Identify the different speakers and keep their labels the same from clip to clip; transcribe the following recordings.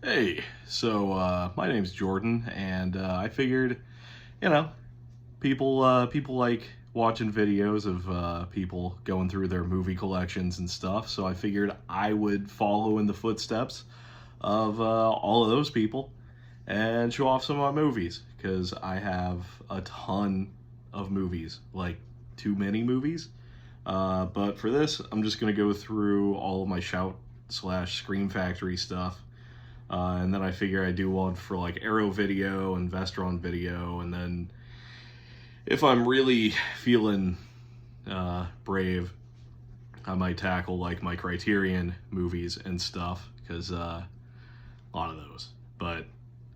Speaker 1: Hey, my name's Jordan, and I figured, you know, people like watching videos of people going through their movie collections and stuff. So I figured I would follow in the footsteps of all of those people and show off some of my movies because I have a ton of movies, like too many movies. But for this, I'm just gonna go through all of my Shout/Scream Factory stuff, and then I figure I do one for like Arrow Video and Vestron Video, and then if I'm really feeling brave, I might tackle like my Criterion movies and stuff because a lot of those. But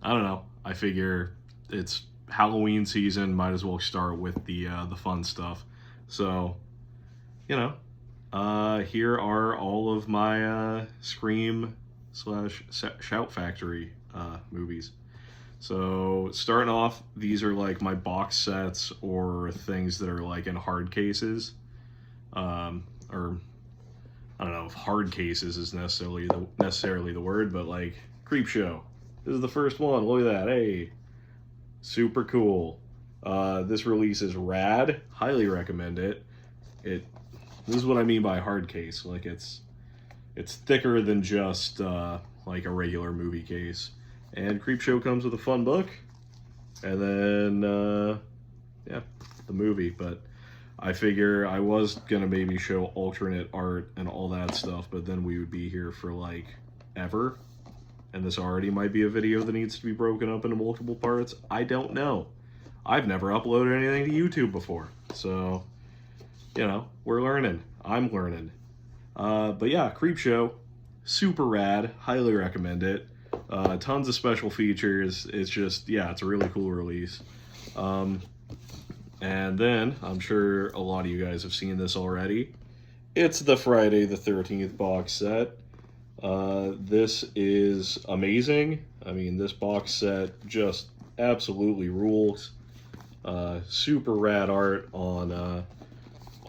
Speaker 1: I don't know. I figure it's Halloween season, might as well start with the fun stuff. So you know, here are all of my Scream/Shout Factory movies. So starting off, these are like my box sets or things that are like in hard cases, or I don't know if hard cases is necessarily the word, but like Creepshow. This is the first one. Look at that. Hey, super cool. This release is rad. Highly recommend it. This is what I mean by hard case. Like it's thicker than just like a regular movie case. And Creepshow comes with a fun book, and then yeah, the movie. But I figure I was gonna maybe show alternate art and all that stuff, but then we would be here for like ever, and this already might be a video that needs to be broken up into multiple parts. I don't know. I've never uploaded anything to YouTube before, so we're learning. I'm learning. But yeah, Creepshow, super rad. Highly recommend it. Tons of special features. It's just, yeah, it's a really cool release. And then, I'm sure a lot of you guys have seen this already. It's the Friday the 13th box set. This is amazing. I mean, this box set just absolutely rules. Super rad art on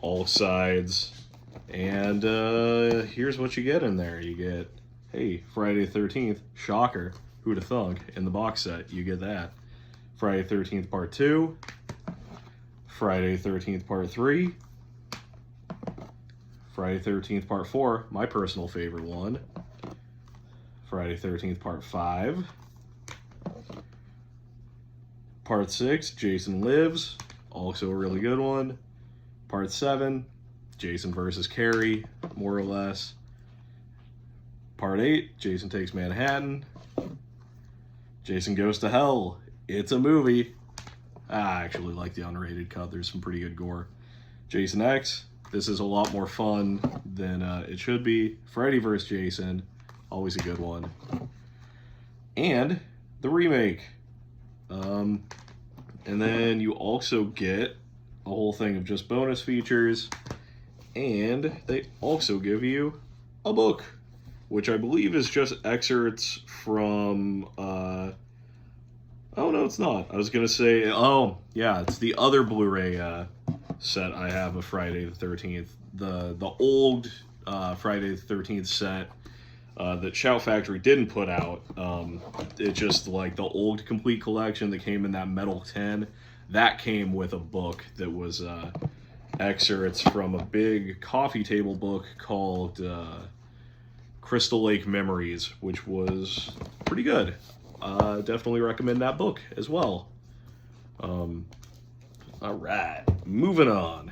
Speaker 1: all sides. And here's what you get in there. You get, hey, Friday the 13th, shocker, who'd have thunk, in the box set, you get that. Friday the 13th Part 2, Friday the 13th Part 3, Friday the 13th Part 4, my personal favorite one, Friday the 13th Part 5, Part 6, Jason Lives, also a really good one, Part 7, Jason versus Carrie, more or less. Part 8, Jason Takes Manhattan. Jason Goes to Hell. It's a movie. I actually like the unrated cut. There's some pretty good gore. Jason X. This is a lot more fun than it should be. Freddy vs. Jason. Always a good one. And the remake. And then you also get a whole thing of just bonus features. And they also give you a book, which I believe is just excerpts from, oh no, it's not. I was going to say, oh, yeah, it's the other Blu-ray set I have of Friday the 13th. The old Friday the 13th set that Shout Factory didn't put out. It just, like, the old complete collection that came in that metal tin, that came with a book that was excerpts from a big coffee table book called Crystal Lake Memories, which was pretty good. Definitely recommend that book as well. All right, moving on.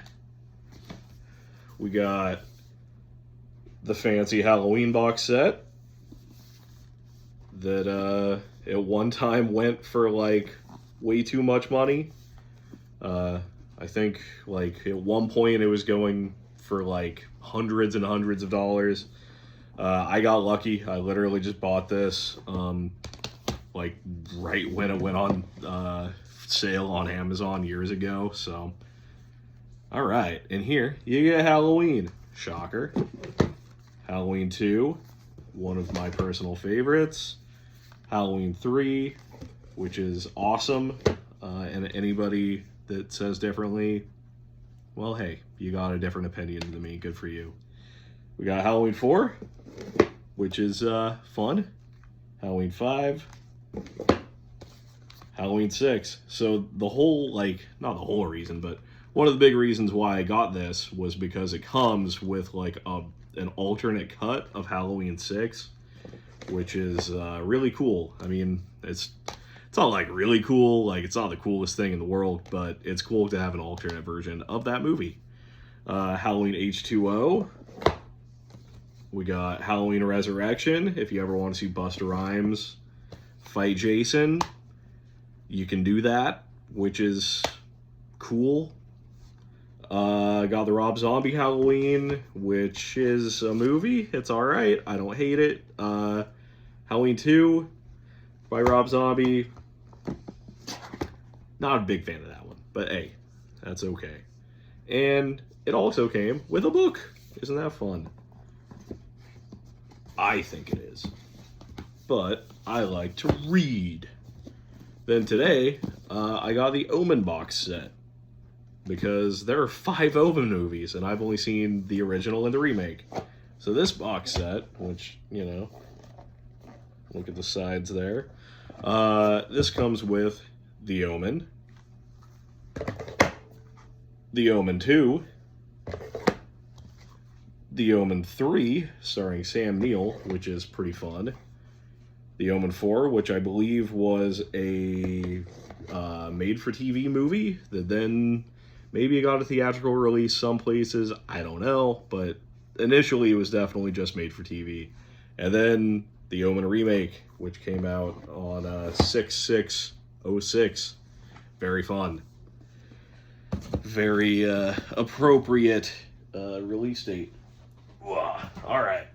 Speaker 1: We got the fancy Halloween box set that at one time went for like way too much money. I think like at one point it was going for like hundreds and hundreds of dollars. I got lucky. I literally just bought this like right when it went on sale on Amazon years ago. So, all right. And here you get Halloween. Shocker. Halloween 2, one of my personal favorites. Halloween 3, which is awesome. And anybody that says differently, well, hey, you got a different opinion than me. Good for you. We got Halloween 4, which is fun. Halloween 5, Halloween 6. So the whole, like, not the whole reason, but one of the big reasons why I got this was because it comes with, like, an alternate cut of Halloween 6, which is really cool. I mean, it's not, like, really cool. Like, it's not the coolest thing in the world, but it's cool to have an alternate version of that movie. Halloween H2O. We got Halloween Resurrection. If you ever want to see Busta Rhymes fight Jason, you can do that, which is cool. Got the Rob Zombie Halloween, which is a movie. It's alright. I don't hate it. Halloween 2 by Rob Zombie. Not a big fan of that one, but hey, that's okay. And it also came with a book. Isn't that fun? I think it is. But I like to read. Then today, I got the Omen box set. Because there are 5 Omen movies, and I've only seen the original and the remake. So this box set, which, you know, look at the sides there. This comes with The Omen, The Omen 2, The Omen 3, starring Sam Neill, which is pretty fun. The Omen 4, which I believe was a made-for-TV movie that then maybe it got a theatrical release some places. I don't know, but initially it was definitely just made for TV. And then the Omen remake, which came out on 6/6/06. Very fun. Very appropriate release date. All right.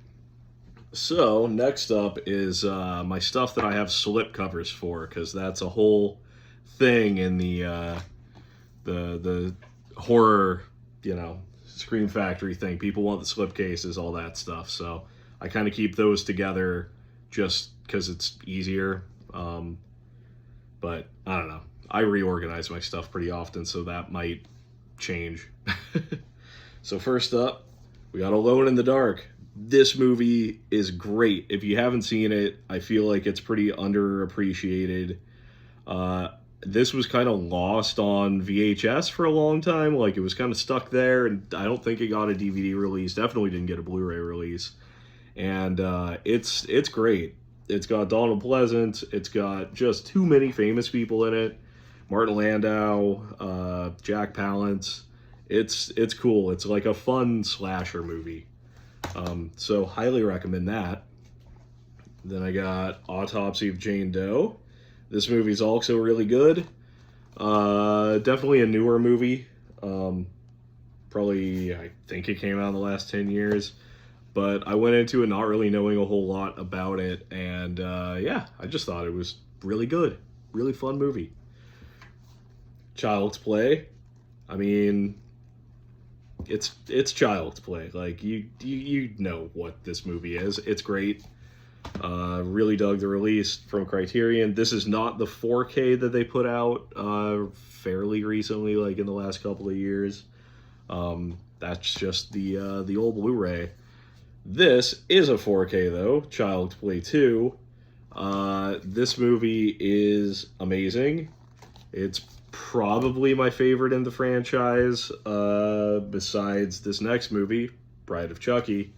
Speaker 1: So next up is my stuff that I have slip covers for, because that's a whole thing in the horror, you know, Scream Factory thing. People want the slip cases, all that stuff. So I kind of keep those together just because it's easier. But I don't know. I reorganize my stuff pretty often, so that might change. So first up, we got Alone in the Dark. This movie is great. If you haven't seen it, I feel like it's pretty underappreciated. This was kind of lost on VHS for a long time. Like, it was kind of stuck there, and I don't think it got a DVD release. Definitely didn't get a Blu-ray release. And it's great. It's got Donald Pleasant. It's got just too many famous people in it. Martin Landau, Jack Palance. It's cool. It's like a fun slasher movie. So highly recommend that. Then I got Autopsy of Jane Doe. This movie's also really good. Definitely a newer movie. Probably, I think it came out in the last 10 years. But I went into it not really knowing a whole lot about it. And yeah, I just thought it was really good. Really fun movie. Child's Play. I mean, it's Child's Play. Like, you know what this movie is. It's great. Really dug the release from Criterion. This is not the 4K that they put out fairly recently, like in the last couple of years. That's just the old Blu-ray. This is a 4K though, Child's Play 2. This movie is amazing. It's probably my favorite in the franchise, besides this next movie, Bride of Chucky.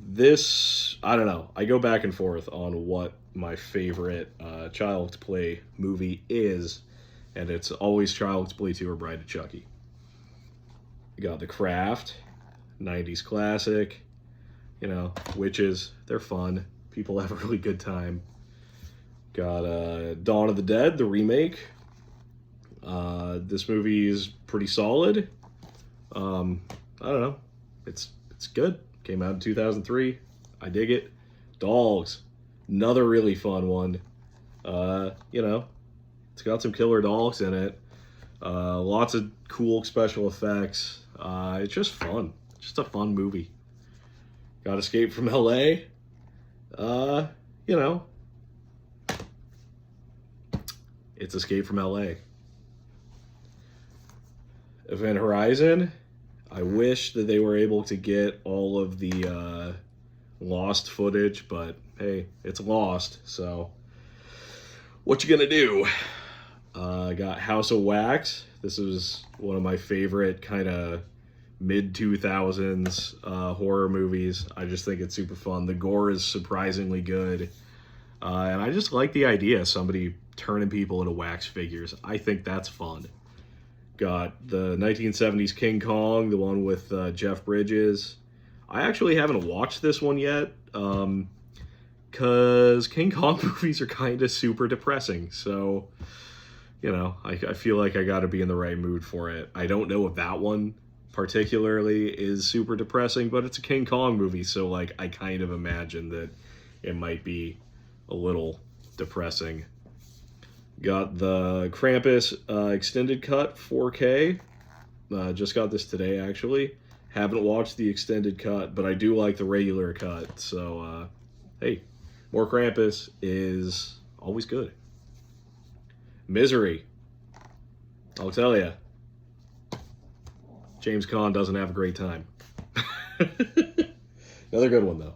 Speaker 1: This, I don't know. I go back and forth on what my favorite Child's Play movie is, and it's always Child's Play 2 or Bride of Chucky. You got The Craft, 90s classic. You know, witches, they're fun. People have a really good time. Got Dawn of the Dead, the remake. This movie is pretty solid. I don't know. It's good. Came out in 2003. I dig it. Dolls, another really fun one. You know, it's got some killer dolls in it. Lots of cool special effects. It's just fun. Just a fun movie. Got Escape from LA. You know, it's Escape from LA. Event Horizon. I wish that they were able to get all of the lost footage, but hey, it's lost, so what you gonna do? Got House of Wax. This is one of my favorite kind of mid-2000s horror movies. I just think it's super fun. The gore is surprisingly good. And I just like the idea of somebody turning people into wax figures. I think that's fun. Got the 1970s King Kong, the one with Jeff Bridges. I actually haven't watched this one yet, because King Kong movies are kind of super depressing. So, you know, I feel like I got to be in the right mood for it. I don't know if that one particularly is super depressing, but it's a King Kong movie, so like I kind of imagine that it might be a little depressing. Got the Krampus extended cut 4K. Just got this today, actually. Haven't watched the extended cut, but I do like the regular cut. So, hey, more Krampus is always good. Misery. I'll tell you, James Caan doesn't have a great time. Another good one, though.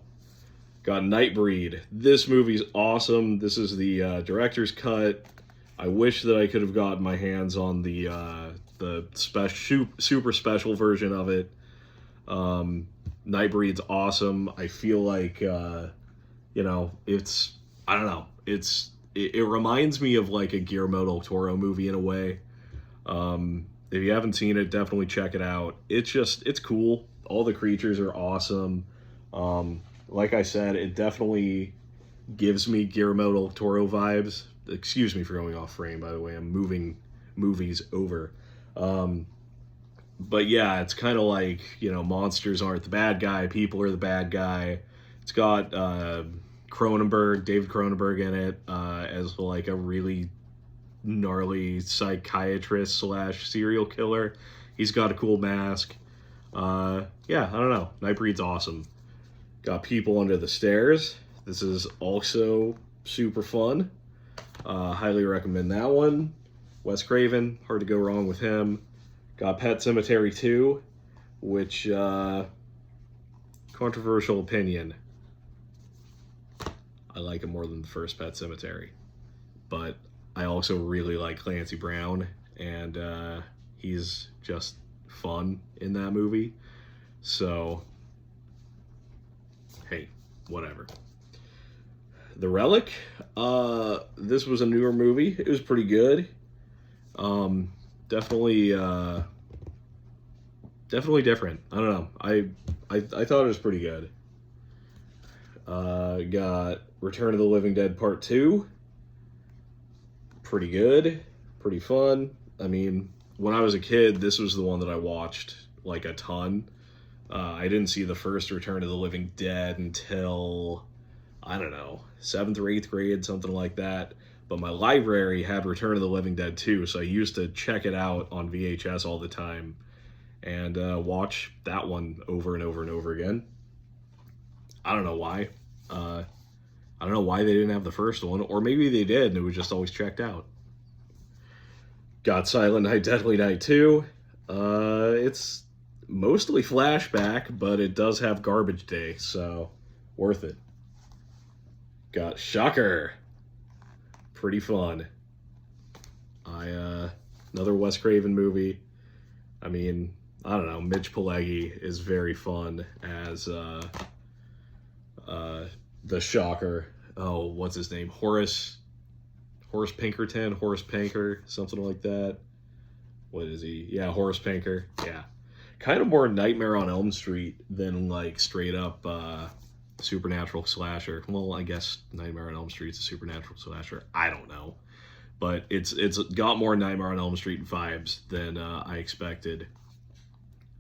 Speaker 1: Got Nightbreed. This movie's awesome. This is the director's cut. I wish that I could have gotten my hands on the super special version of it. Nightbreed's awesome. I feel like, you know, it's, I don't know, it reminds me of like a Guillermo del Toro movie in a way. If you haven't seen it, definitely check it out. It's cool. All the creatures are awesome. Like I said, it definitely gives me Guillermo del Toro vibes. Excuse me for going off frame, by the way. I'm moving movies over. But yeah, it's kind of like, you know, monsters aren't the bad guy, people are the bad guy. It's got David Cronenberg in it, as like a really gnarly psychiatrist / serial killer. He's got a cool mask. Yeah, I don't know. Nightbreed's awesome. Got People Under the Stairs. This is also super fun. Highly recommend that one. Wes Craven, hard to go wrong with him. Got Pet Sematary 2, which, controversial opinion. I like it more than the first Pet Sematary. But I also really like Clancy Brown, and he's just fun in that movie. So, hey, whatever. The Relic, this was a newer movie. It was pretty good. Definitely different. I don't know. I thought it was pretty good. Got Return of the Living Dead Part 2. Pretty good. Pretty fun. I mean, when I was a kid, this was the one that I watched like a ton. I didn't see the first Return of the Living Dead until, I don't know, 7th or 8th grade, something like that. But my library had Return of the Living Dead 2, so I used to check it out on VHS all the time and watch that one over and over and over again. I don't know why. I don't know why they didn't have the first one, or maybe they did and it was just always checked out. Got Silent Night, Deadly Night 2. It's mostly flashback, but it does have Garbage Day, so worth it. Got Shocker. Pretty fun. Another Wes Craven movie. I mean, I don't know, Mitch Pileggi is very fun as the Shocker. Oh, what's his name? Horace Pinkerton, Horace Pinker, something like that. What is he? Yeah, Horace Pinker. Yeah. Kind of more Nightmare on Elm Street than like straight up supernatural slasher. Well, I guess Nightmare on Elm Street's a supernatural slasher. I don't know. But it's got more Nightmare on Elm Street vibes than I expected.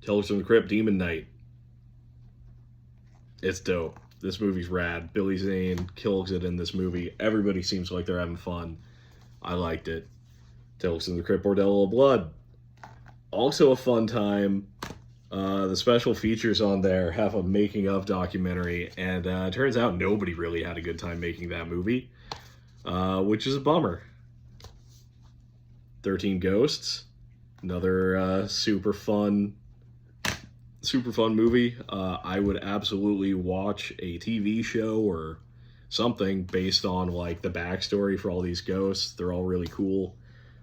Speaker 1: Tales from the Crypt, Demon Knight. It's dope. This movie's rad. Billy Zane kills it in this movie. Everybody seems like they're having fun. I liked it. Tales from the Crypt, Bordello of Blood. Also a fun time. The special features on there have a making of documentary, and it turns out nobody really had a good time making that movie, which is a bummer. 13 Ghosts, another super fun super fun movie. I would absolutely watch a TV show or something based on like the backstory for all these ghosts. They're all really cool.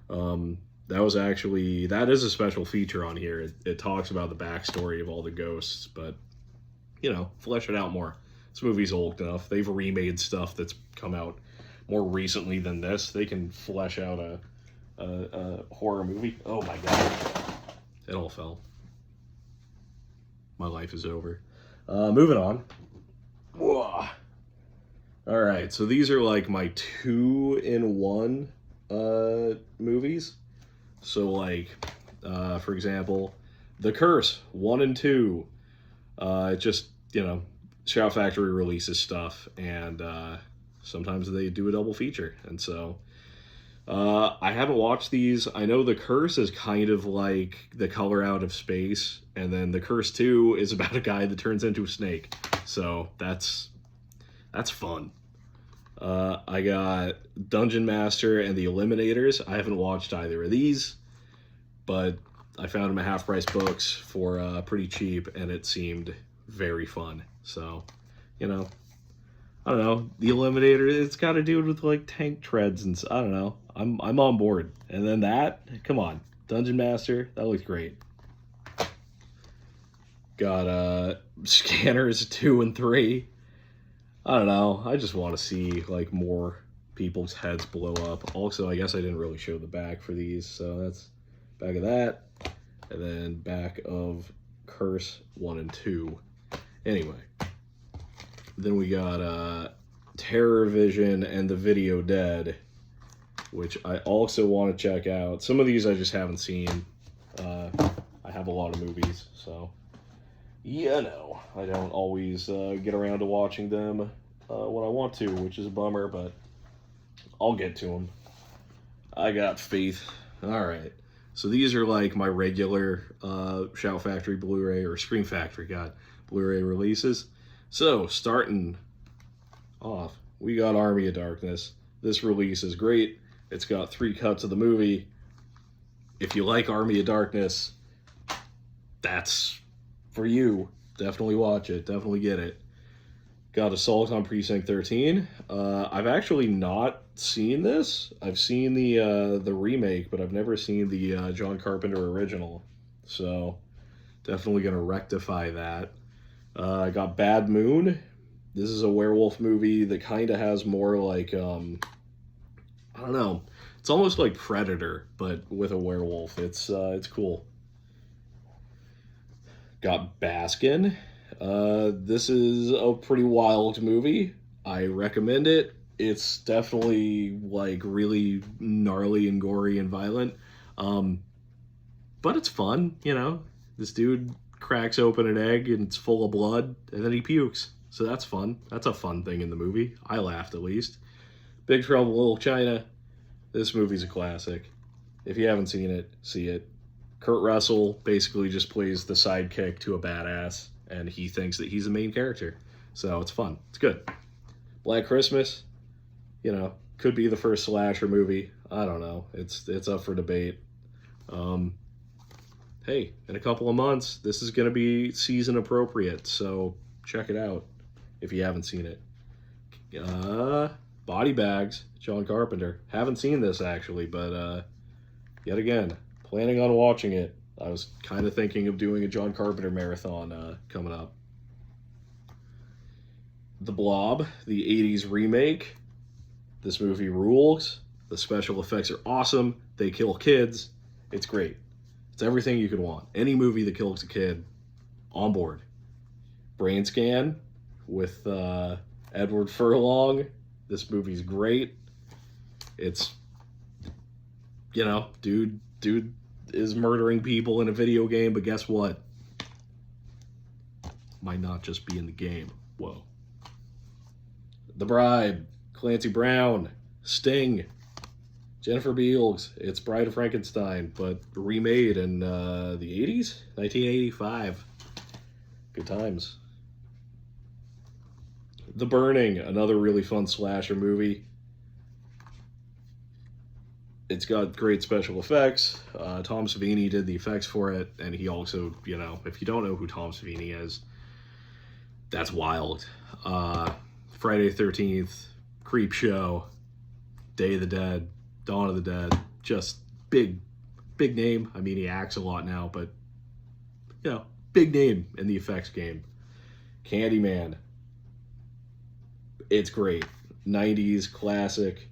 Speaker 1: That is a special feature on here. It talks about the backstory of all the ghosts, but flesh it out more. This movie's old enough. They've remade stuff that's come out more recently than this. They can flesh out a horror movie. Oh my god. It all fell. My life is over. Moving on. Whoa. All right, so these are like my 2-in-1 movies. So like, for example, The Curse 1 and 2. Just Shout Factory releases stuff, and sometimes they do a double feature, and so I haven't watched these. I know The Curse is kind of like The Color Out of Space, and then The Curse 2 is about a guy that turns into a snake. So that's fun. I got Dungeon Master and The Eliminators. I haven't watched either of these, but I found them at Half Price Books for pretty cheap, and it seemed very fun. So, I don't know. The Eliminator, it's got to do with like tank treads and I don't know. I'm on board. And then come on, Dungeon Master, that looks great. Got Scanners 2 and 3. I don't know. I just want to see like more people's heads blow up. Also, I guess I didn't really show the back for these, so that's back of that, and then back of Curse 1 and 2. Anyway, then we got Terror Vision and The Video Dead, which I also want to check out. Some of these I just haven't seen. I have a lot of movies, so I don't always get around to watching them when I want to, which is a bummer, but I'll get to them. I got faith. All right. So these are like my regular Shout Factory Blu-ray or Scream Factory Blu-ray releases. So starting off, we got Army of Darkness. This release is great. It's got 3 cuts of the movie. If you like Army of Darkness, that's for you. Definitely watch it. Definitely get it. Got Assault on Precinct 13. I've actually not seen this. I've seen the remake, but I've never seen the John Carpenter original. So definitely gonna rectify that. I got Bad Moon. This is a werewolf movie that kind of has more like I don't know. It's almost like Predator, but with a werewolf. It's cool. Got Baskin. This is a pretty wild movie. I recommend it. It's definitely like really gnarly and gory and violent. But it's fun, This dude cracks open an egg and it's full of blood and then he pukes. So that's fun. That's a fun thing in the movie. I laughed at least. Big Trouble in Little China. This movie's a classic. If you haven't seen it, see it. Kurt Russell basically just plays the sidekick to a badass, and he thinks that he's the main character. So it's fun. It's good. Black Christmas, could be the first slasher movie. I don't know. It's up for debate. Hey, in a couple of months, this is going to be season appropriate, so check it out if you haven't seen it. Body Bags, John Carpenter. Haven't seen this actually, but yet again, planning on watching it. I was kind of thinking of doing a John Carpenter marathon coming up. The Blob, the 80s remake. This movie rules. The special effects are awesome. They kill kids. It's great. It's everything you could want. Any movie that kills a kid, on board. Brain Scan with Edward Furlong. This movie's great. It's, dude is murdering people in a video game, but guess what? Might not just be in the game. Whoa. The Bribe, Clancy Brown, Sting, Jennifer Beals. It's Bride of Frankenstein, but remade in the 80s? 1985. Good times. The Burning, another really fun slasher movie. It's got great special effects. Tom Savini did the effects for it, and he also, if you don't know who Tom Savini is, that's wild. Friday the 13th, Creep Show, Day of the Dead, Dawn of the Dead, just big name. I mean, he acts a lot now, but, big name in the effects game. Candyman. It's great. 90s classic.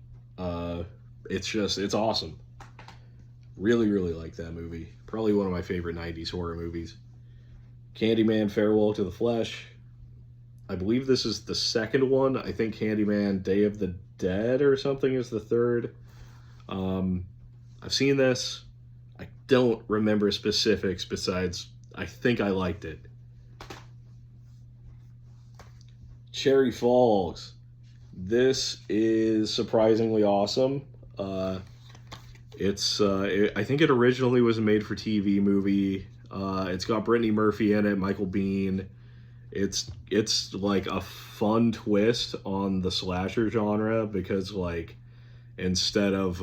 Speaker 1: It's awesome. Really, really like that movie. Probably one of my favorite 90s horror movies. Candyman, Farewell to the Flesh. I believe this is the second one. I think Candyman, Day of the Dead or something is the third. I've seen this. I don't remember specifics besides I think I liked it. Cherry Falls. This is surprisingly awesome. I think it originally was a made-for-TV movie. It's got Brittany Murphy in it, Michael Biehn. It's like a fun twist on the slasher genre because like instead of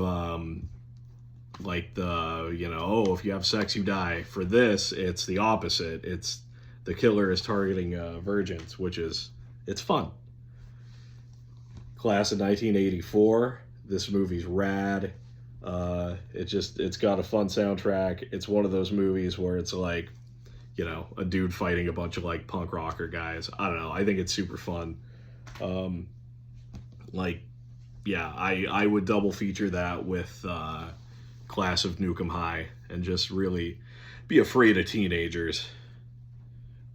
Speaker 1: like if you have sex you die, for this it's the opposite. It's the killer is targeting virgins, which is it's fun. Class of 1984. This movie's rad. It's got a fun soundtrack. It's one of those movies where it's like, a dude fighting a bunch of like punk rocker guys. I don't know. I think it's super fun. I would double feature that with Class of Nukem High and just really be afraid of teenagers.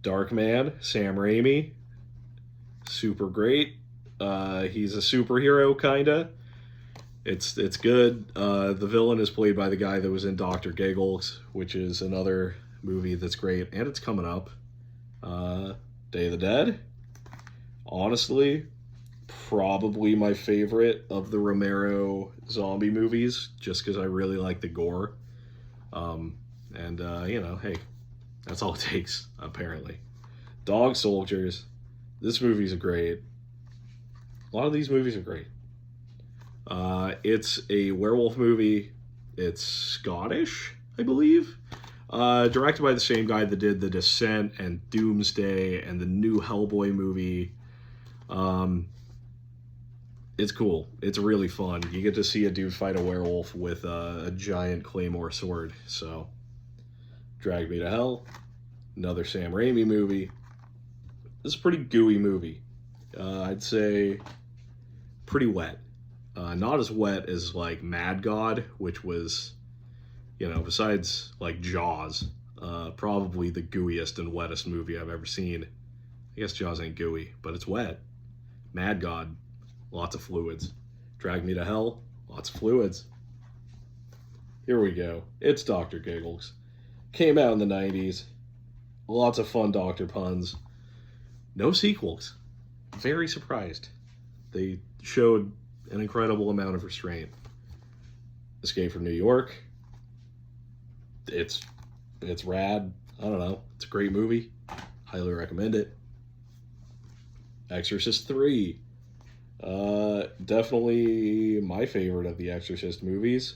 Speaker 1: Darkman, Sam Raimi. Super great. He's a superhero, kinda. It's good. The villain is played by the guy that was in Dr. Giggles, which is another movie that's great, and it's coming up. Day of the Dead. Honestly, probably my favorite of the Romero zombie movies, just because I really like the gore. Hey, that's all it takes, apparently. Dog Soldiers. This movie's great. A lot of these movies are great. It's a werewolf movie. It's Scottish, I believe. Directed by the same guy that did The Descent and Doomsday and the new Hellboy movie. It's cool. It's really fun. You get to see a dude fight a werewolf with a giant claymore sword. So, Drag Me to Hell. Another Sam Raimi movie. This is a pretty gooey movie. I'd say pretty wet. Not as wet as like Mad God, which was, besides like Jaws, probably the gooeyest and wettest movie I've ever seen. I guess Jaws ain't gooey, but it's wet. Mad God, lots of fluids. Drag Me to Hell, lots of fluids. Here we go. It's Dr. Giggles. Came out in the 90s. Lots of fun Doctor puns. No sequels. Very surprised. They showed an incredible amount of restraint. Escape from New York. It's rad. I don't know. It's a great movie. Highly recommend it. Exorcist 3. Definitely my favorite of the Exorcist movies.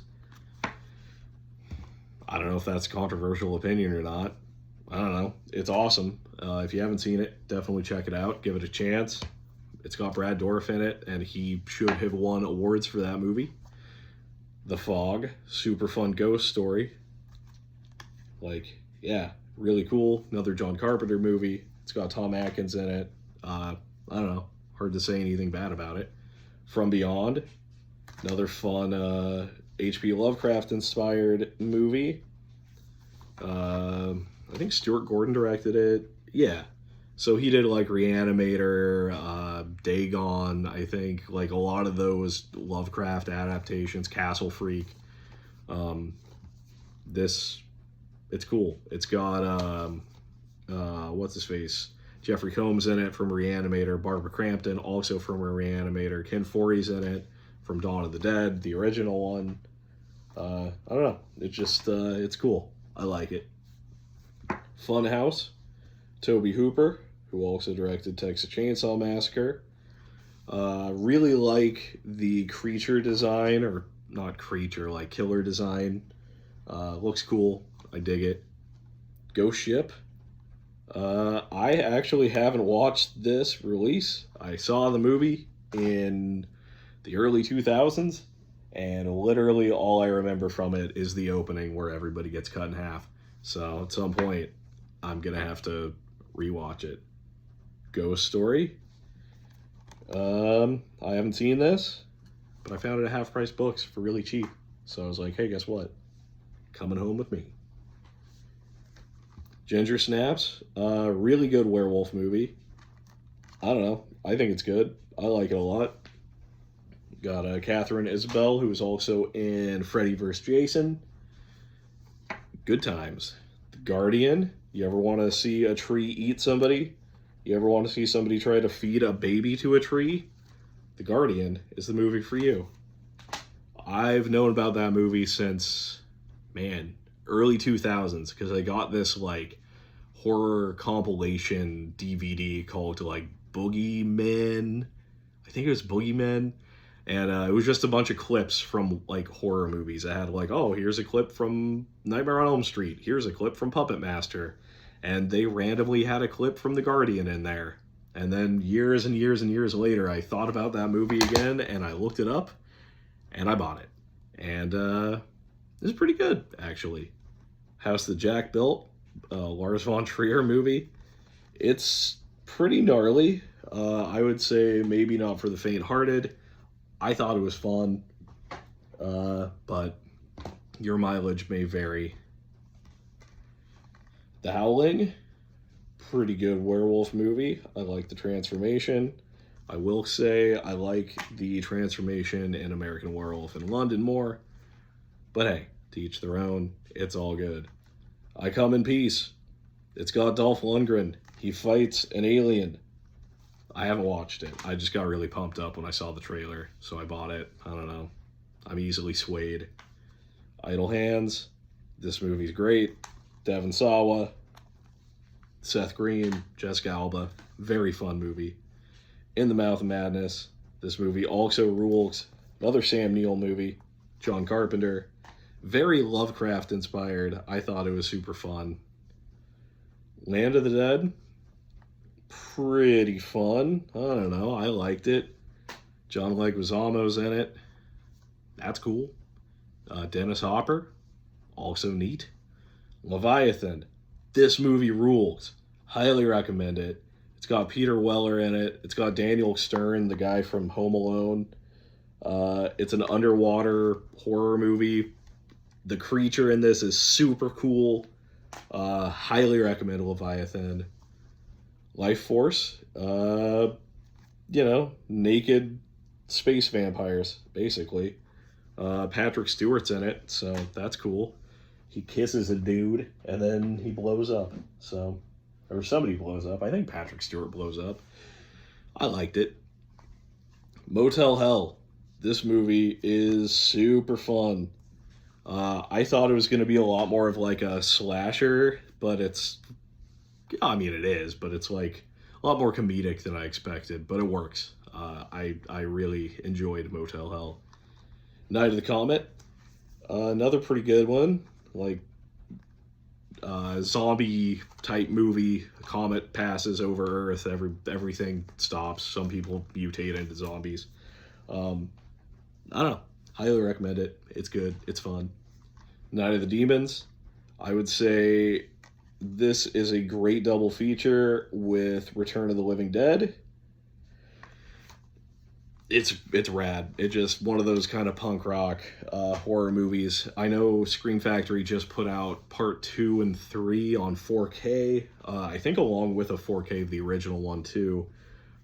Speaker 1: I don't know if that's a controversial opinion or not. I don't know. It's awesome. If you haven't seen it, definitely check it out. Give it a chance. It's got Brad Dourif in it, and he should have won awards for that movie. The Fog, super fun ghost story. Really cool. Another John Carpenter movie. It's got Tom Atkins in it. I don't know. Hard to say anything bad about it. From Beyond, another fun H.P. Lovecraft-inspired movie. I think Stuart Gordon directed it. Yeah. So he did like Reanimator, Dagon, I think, like a lot of those Lovecraft adaptations, Castle Freak. It's cool. It's got, what's his face? Jeffrey Combs in it from Reanimator, Barbara Crampton also from Reanimator, Ken Foree's in it from Dawn of the Dead, the original one. I don't know. It's just, it's cool. I like it. Funhouse, Tobe Hooper, who also directed Texas Chainsaw Massacre. Really like the creature design, or not creature, like killer design. Looks cool. I dig it. Ghost Ship. I actually haven't watched this release. I saw the movie in the early 2000s, and literally all I remember from it is the opening where everybody gets cut in half. So at some point, I'm going to have to rewatch it. Ghost Story. I haven't seen this, but I found it at Half Price Books for really cheap. So I was like, hey, guess what? Coming home with me. Ginger Snaps. Really good werewolf movie. I don't know. I think it's good. I like it a lot. Got Catherine Isabel, who is also in Freddy vs. Jason. Good times. The Guardian. You ever want to see a tree eat somebody? You ever want to see somebody try to feed a baby to a tree? The Guardian is the movie for you. I've known about that movie since, man, early 2000s, because I got this like horror compilation DVD called like Boogeymen. I think it was Boogeymen. And it was just a bunch of clips from like horror movies. I had like, oh, here's a clip from Nightmare on Elm Street. Here's a clip from Puppet Master. And they randomly had a clip from The Guardian in there. And then years and years and years later, I thought about that movie again, and I looked it up, and I bought it. And it's pretty good, actually. House That Jack Built, Lars von Trier movie. It's pretty gnarly. I would say maybe not for the faint-hearted. I thought it was fun, but your mileage may vary. The Howling, pretty good werewolf movie. I like the transformation. I will say I like the transformation in American Werewolf in London more. But hey, to each their own. It's all good. I Come in Peace. It's got Dolph Lundgren. He fights an alien. I haven't watched it. I just got really pumped up when I saw the trailer, so I bought it. I don't know. I'm easily swayed. Idle Hands. This movie's great. Devon Sawa, Seth Green, Jessica Alba. Very fun movie. In the Mouth of Madness. This movie also rules. Another Sam Neill movie. John Carpenter. Very Lovecraft inspired. I thought it was super fun. Land of the Dead. Pretty fun. I don't know. I liked it. John Leguizamo's in it. That's cool. Dennis Hopper. Also neat. Leviathan. This movie rules. Highly recommend it. It's got Peter Weller in it. It's got Daniel Stern, the guy from Home Alone. It's an underwater horror movie. The creature in this is super cool. Highly recommend Leviathan. Life Force. Naked space vampires, basically. Patrick Stewart's in it, so that's cool. He kisses a dude, and then he blows up. So, or somebody blows up. I think Patrick Stewart blows up. I liked it. Motel Hell. This movie is super fun. I thought it was going to be a lot more of like a slasher, but it is, but it's like a lot more comedic than I expected, but it works. I really enjoyed Motel Hell. Night of the Comet. Another pretty good one. Like zombie type movie. A comet passes over Earth. Everything stops. Some people mutate into zombies. I don't know. Highly recommend it. It's good. It's fun. Night of the Demons. I would say this is a great double feature with Return of the Living Dead. It's rad. It's just one of those kind of punk rock horror movies. I know Scream Factory just put out part 2 and 3 on 4K. I think along with a 4K of the original one too.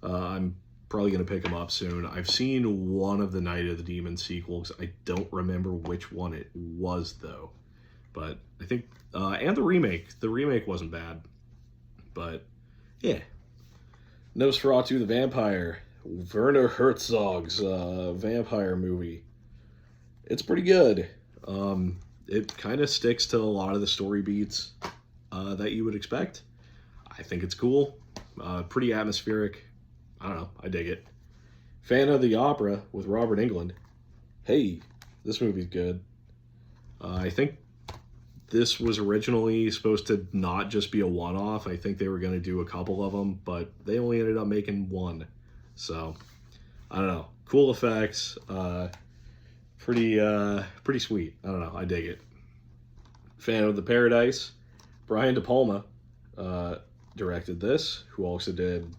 Speaker 1: I'm probably going to pick them up soon. I've seen one of the Night of the Demons sequels. I don't remember which one it was though. But I think, and the remake. The remake wasn't bad. But yeah. Nosferatu the Vampire. Werner Herzog's vampire movie. It's pretty good. It kind of sticks to a lot of the story beats that you would expect. I think it's cool. Pretty atmospheric. I don't know. I dig it. Phantom of the Opera with Robert Englund. Hey, This movie's good. I think this was originally supposed to not just be a one-off. I think they were going to do a couple of them, but they only ended up making one. So, I don't know. Cool effects. Pretty sweet. I don't know. I dig it. Fan of the Paradise. Brian De Palma directed this, who also did,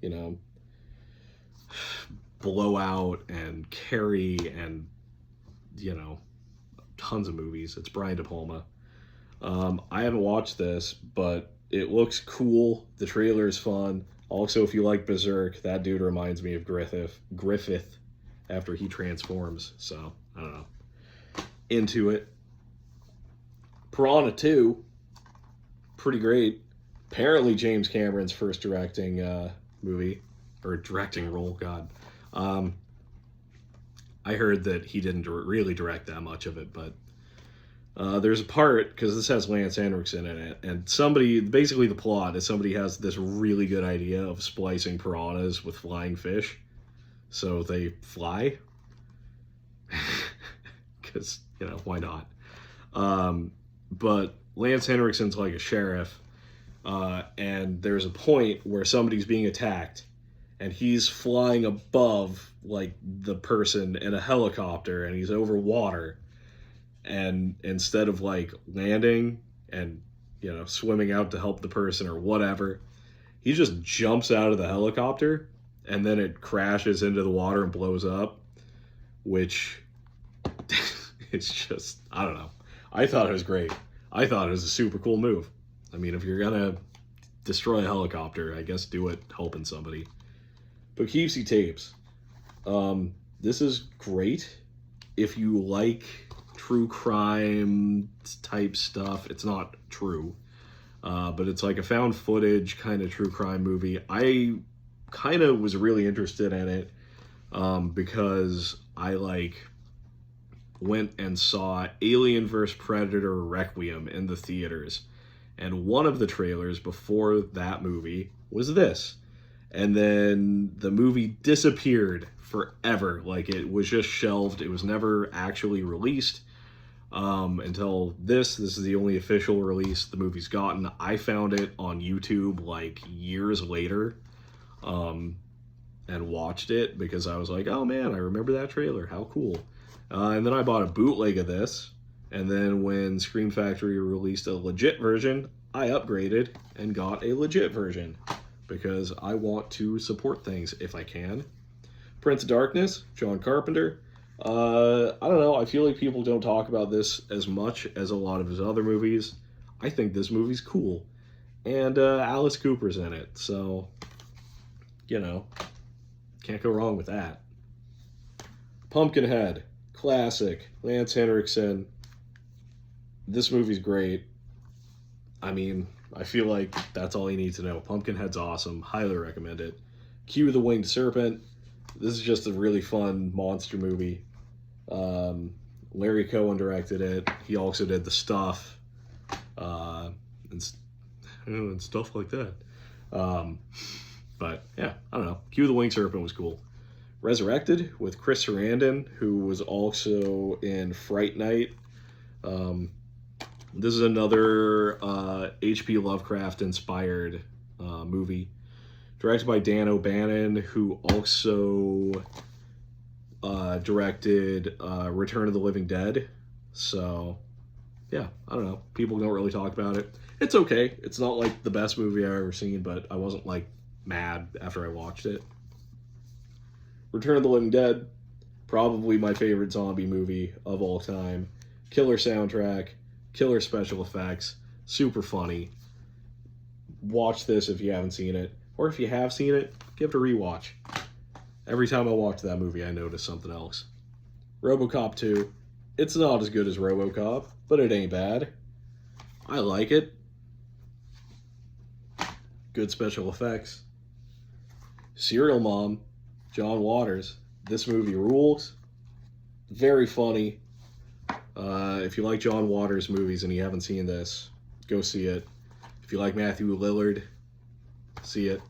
Speaker 1: you know, Blowout and Carrie and, you know, tons of movies. It's Brian De Palma. I haven't watched this, but it looks cool. The trailer is fun. Also, if you like Berserk, that dude reminds me of Griffith after he transforms. So, I don't know. Into it. Piranha 2. Pretty great. Apparently James Cameron's first directing movie. Or directing role, God. I heard that he didn't really direct that much of it, but there's a part, because this has Lance Henriksen in it, and basically the plot is somebody has this really good idea of splicing piranhas with flying fish, so they fly, because, you know, why not? But Lance Henriksen's like a sheriff, and there's a point where somebody's being attacked, and he's flying above, like, the person in a helicopter, and he's over water. And instead of, like, landing and, you know, swimming out to help the person or whatever, he just jumps out of the helicopter, and then it crashes into the water and blows up, which it's just, I don't know. I thought it was great. I thought it was a super cool move. I mean, if you're gonna destroy a helicopter, I guess do it helping somebody. Poughkeepsie Tapes. This is great if you like true crime type stuff. It's not true, but it's like a found footage kind of true crime movie. I kind of was really interested in it because I went and saw Alien vs. Predator Requiem in the theaters, and one of the trailers before that movie was this. And then the movie disappeared forever. Like, it was just shelved. It was never actually released until this. This is the only official release the movie's gotten. I found it on YouTube, like, years later and watched it because I was like, oh, man, I remember that trailer. How cool. And then I bought a bootleg of this. And then when Scream Factory released a legit version, I upgraded and got a legit version, because I want to support things if I can. Prince of Darkness, John Carpenter. I don't know, I feel like people don't talk about this as much as a lot of his other movies. I think this movie's cool. And Alice Cooper's in it, so, you know, can't go wrong with that. Pumpkinhead, classic, Lance Henriksen. This movie's great. I mean, I feel like that's all you need to know. Pumpkinhead's awesome. Highly recommend it. Cue the Winged Serpent. This is just a really fun monster movie. Larry Cohen directed it. He also did The Stuff. And stuff like that. But, yeah, I don't know. Cue the Winged Serpent was cool. Resurrected with Chris Sarandon, who was also in Fright Night. This is another H.P. Lovecraft-inspired movie, directed by Dan O'Bannon, who also directed Return of the Living Dead. So, yeah, I don't know. People don't really talk about it. It's okay. It's not, like, the best movie I've ever seen, but I wasn't, like, mad after I watched it. Return of the Living Dead, probably my favorite zombie movie of all time. Killer soundtrack. Killer special effects, super funny. Watch this if you haven't seen it, or if you have seen it, give it a rewatch. Every time I watch that movie, I notice something else. RoboCop 2, it's not as good as RoboCop, but it ain't bad. I like it. Good special effects. Serial Mom, John Waters. This movie rules. Very funny. If you like John Waters movies and you haven't seen this, go see it. If you like Matthew Lillard, see it.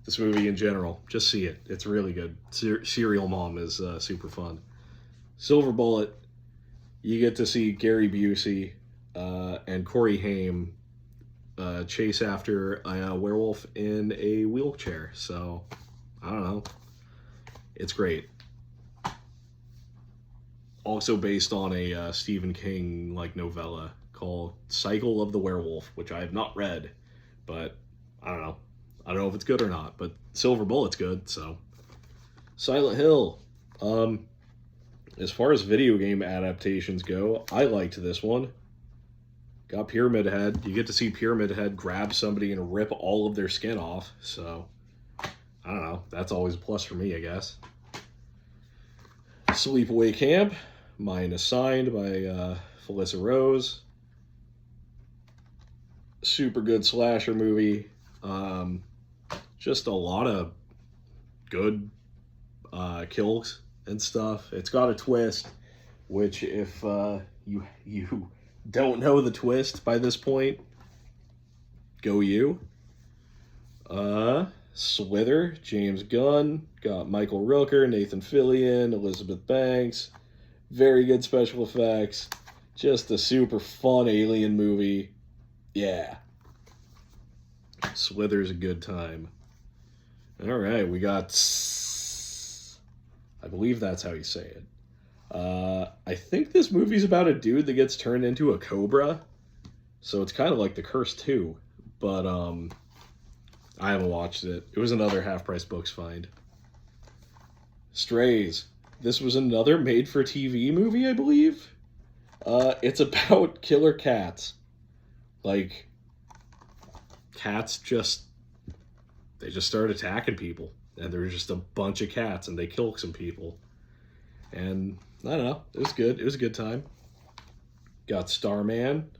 Speaker 1: This movie in general, just see it. It's really good. Serial Mom is super fun. Silver Bullet. you get to see Gary Busey and Corey Haim chase after a werewolf in a wheelchair. So, I don't know. It's great. Also based on a Stephen King novella called Cycle of the Werewolf, which I have not read, but I don't know. I don't know if it's good or not, but Silver Bullet's good, so. Silent Hill. As far as video game adaptations go, I liked this one. Got Pyramid Head. You get to see Pyramid Head grab somebody and rip all of their skin off, so I don't know. That's always a plus for me, I guess. Sleepaway Camp. Mine Assigned by Felissa Rose. Super good slasher movie. Just a lot of good kills and stuff. It's got a twist, which if you don't know the twist by this point, go you. Slither, James Gunn, got Michael Rooker, Nathan Fillion, Elizabeth Banks. Very good special effects. Just a super fun alien movie. Yeah. Slither's a good time. All right, we got... I believe that's how you say it. I think this movie's about a dude that gets turned into a cobra. So it's kind of like The Curse 2. But, I haven't watched it. It was another half-price books find. Strays. This was another made-for-TV movie, I believe. It's about killer cats. Like, cats they just start attacking people. And there was just a bunch of cats, and they kill some people. And, I don't know, it was good. It was a good time. Got Starman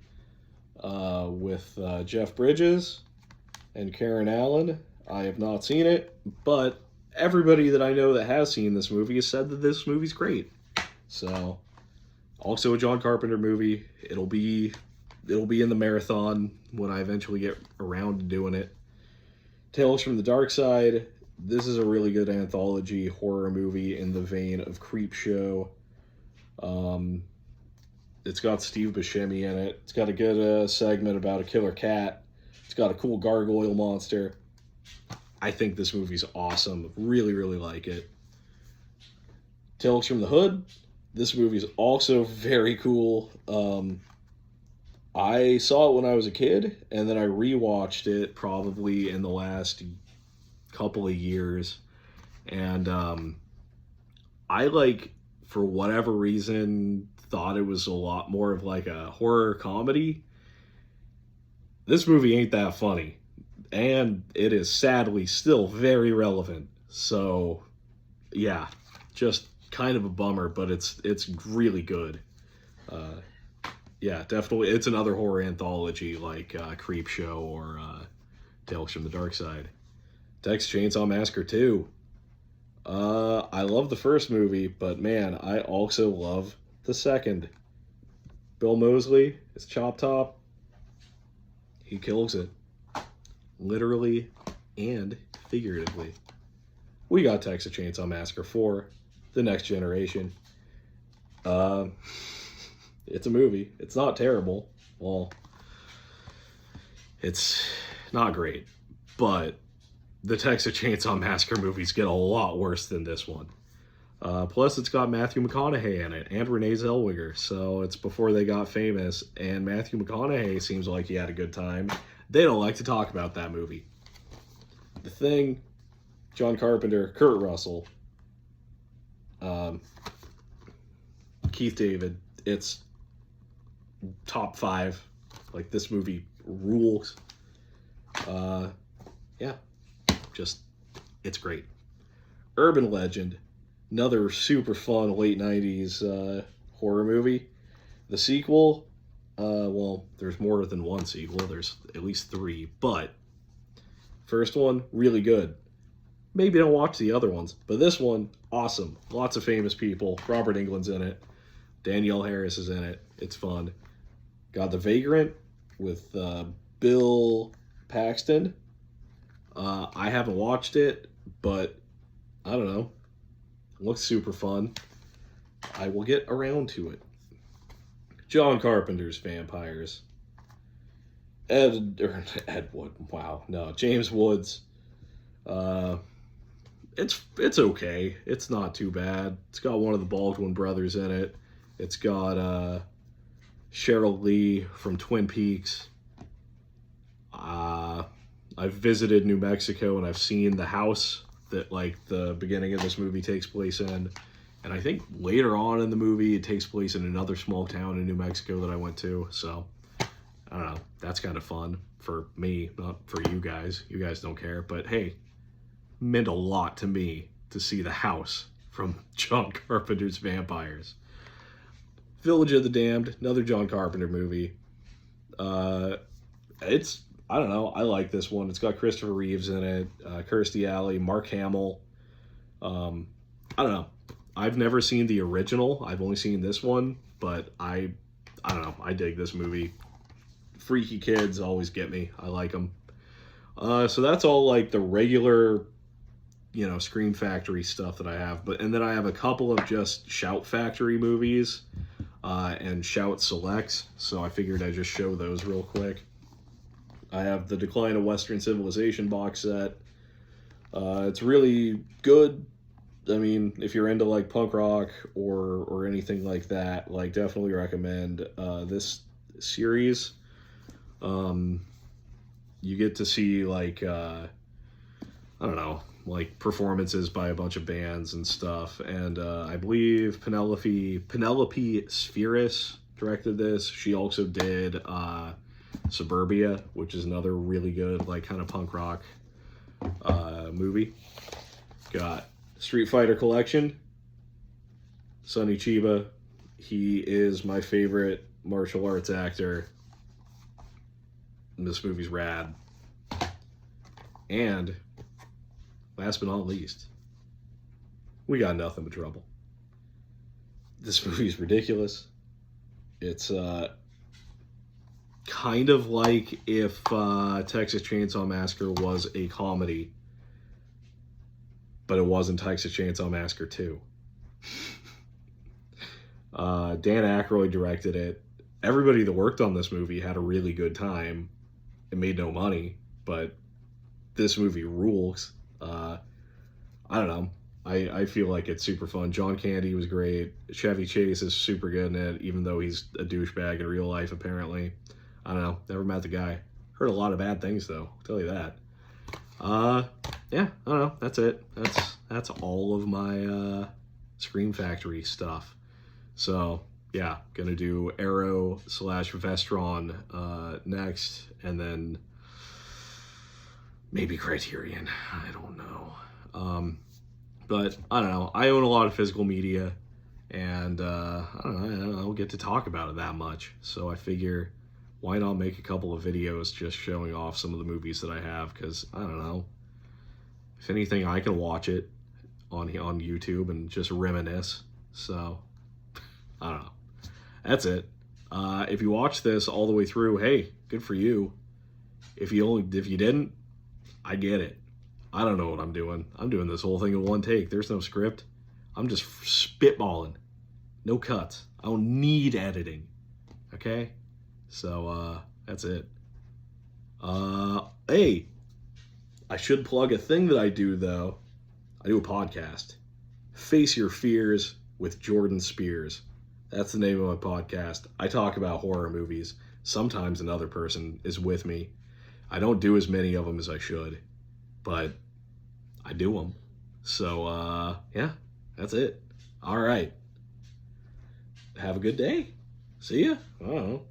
Speaker 1: with Jeff Bridges and Karen Allen. I have not seen it, but everybody that I know that has seen this movie has said that this movie's great. So, also a John Carpenter movie. It'll be in the marathon when I eventually get around to doing it. Tales from the Dark Side. This is a really good anthology horror movie in the vein of Creepshow. It's got Steve Buscemi in it. It's got a good segment about a killer cat. It's got a cool gargoyle monster. I think this movie's awesome. Really, really like it. Tales from the Hood. This movie's also very cool. I saw it when I was a kid, and then I rewatched it probably in the last couple of years. And I, for whatever reason, thought it was a lot more of a horror comedy. This movie ain't that funny. And it is sadly still very relevant. So, yeah, just kind of a bummer, but it's really good. Yeah, definitely. It's another horror anthology like Creepshow or Tales from the Dark Side. Texas Chainsaw Massacre 2. I love the first movie, but man, I also love the second. Bill Moseley is Chop Top. He kills it. Literally and figuratively. We got Texas Chainsaw Massacre 4, The Next Generation. It's a movie. It's not terrible. Well, it's not great. But the Texas Chainsaw Massacre movies get a lot worse than this one. Plus, it's got Matthew McConaughey in it and Renee Zellweger. So it's before they got famous. And Matthew McConaughey seems like he had a good time. They don't like to talk about that movie. The Thing, John Carpenter, Kurt Russell, Keith David. It's top 5. This movie rules. Yeah, just, it's great. Urban Legend, another super fun late 90s horror movie. The sequel, well, there's more than one sequel. There's at least 3, but first one, really good. Maybe don't watch the other ones, but this one, awesome. Lots of famous people. Robert Englund's in it. Danielle Harris is in it. It's fun. Got The Vagrant with Bill Paxton. I haven't watched it, but I don't know. It looks super fun. I will get around to it. John Carpenter's Vampires. Ed Wood. Wow, no, James Woods. It's okay. It's not too bad. It's got one of the Baldwin brothers in it. It's got Cheryl Lee from Twin Peaks. I've visited New Mexico and I've seen the house that like the beginning of this movie takes place in. And I think later on in the movie it takes place in another small town in New Mexico that I went to. So I don't know. That's kind of fun for me, not for you guys. You guys don't care. But hey, meant a lot to me to see the house from John Carpenter's Vampires. Village of the Damned, another John Carpenter movie. It's, I don't know, I like this one. It's got Christopher Reeves in it, Kirstie Alley, Mark Hamill. I don't know. I've never seen the original. I've only seen this one, but I don't know. I dig this movie. Freaky kids always get me. I like them. So that's all like the regular, Scream Factory stuff that I have. And then I have a couple of just Shout Factory movies and Shout Selects. So I figured I'd just show those real quick. I have the Decline of Western Civilization box set. It's really good. I mean, if you're into like punk rock or anything like that, like definitely recommend this series. You get to see like I don't know, like performances by a bunch of bands and stuff. And I believe Penelope Spears directed this. She also did Suburbia, which is another really good like kind of punk rock movie. Got Street Fighter Collection. Sonny Chiba. He is my favorite martial arts actor. And this movie's rad. And last but not least, we got Nothing But Trouble. This movie's ridiculous. It's kind of like if Texas Chainsaw Massacre was a comedy, but it wasn't Texas Chainsaw Massacre 2. Dan Aykroyd directed it. Everybody that worked on this movie had a really good time. It made no money, but this movie rules. I don't know. I feel like it's super fun. John Candy was great. Chevy Chase is super good in it, even though he's a douchebag in real life, apparently. I don't know. Never met the guy. Heard a lot of bad things, though. I'll tell you that. Yeah, I don't know. That's it. That's all of my Scream Factory stuff. So, yeah, gonna do Arrow / Vestron next, and then maybe Criterion. I don't know. But I don't know. I own a lot of physical media, and I don't get to talk about it that much. So I figure, why not make a couple of videos just showing off some of the movies that I have? Because I don't know. If anything, I can watch it on YouTube and just reminisce. So I don't know. That's it. If you watch this all the way through, hey, good for you. If you didn't, I get it. I don't know what I'm doing. I'm doing this whole thing in one take. There's no script. I'm just spitballing. No cuts. I don't need editing. Okay? So, that's it. Hey, I should plug a thing that I do, though. I do a podcast. Face Your Fears with Jordan Speers. That's the name of my podcast. I talk about horror movies. Sometimes another person is with me. I don't do as many of them as I should, but I do them. So, yeah, that's it. All right. Have a good day. See ya. I don't know.